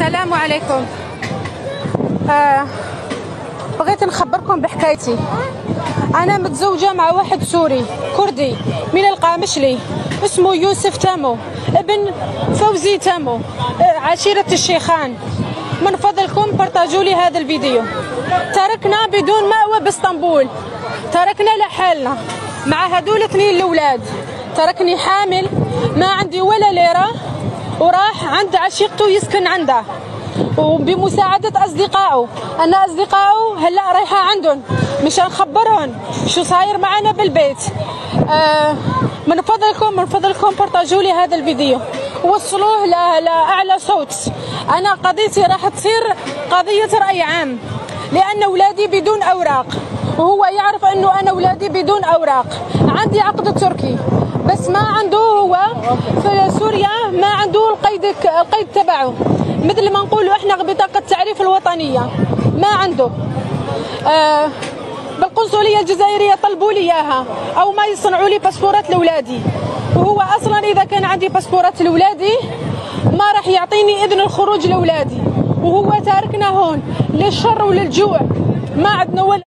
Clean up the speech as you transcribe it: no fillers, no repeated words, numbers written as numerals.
السلام عليكم. بغيت نخبركم بحكايتي. أنا متزوجة مع واحد سوري كردي من القامشلي اسمه يوسف تامو ابن فوزي تامو، عشيرة الشيخان. من فضلكم بارطاجوا لي هذا الفيديو. تركنا بدون مأوى باسطنبول، تركنا لحالنا مع هذول اثنين الأولاد. تركني حامل ما عندي ولا ليرة، وراح عند عشيقته يسكن عنده وبمساعدة أصدقائه. أنا أصدقائه هلا رايحة عندهم مشان نخبرهم شو صاير معنا بالبيت. من فضلكم بارطاجوا لي هذا الفيديو، وصلوه لأعلى صوت. أنا قضيتي راح تصير قضية رأي عام، لأن أولادي بدون أوراق، وهو يعرف أنه أنا أولادي بدون أوراق. عندي عقد تركي بس ما عنده، هو في سوريا ما عنده القيد تبعه، مثل ما نقولوا احنا بطاقة التعريف الوطنية ما عنده. بالقنصلية الجزائرية طلبوا لي اياها او ما يصنعوا لي باسبورات لاولادي، وهو اصلا اذا كان عندي باسبورات لاولادي ما راح يعطيني اذن الخروج لاولادي، وهو تاركنا هون للشر وللجوع، ما عندنا ولا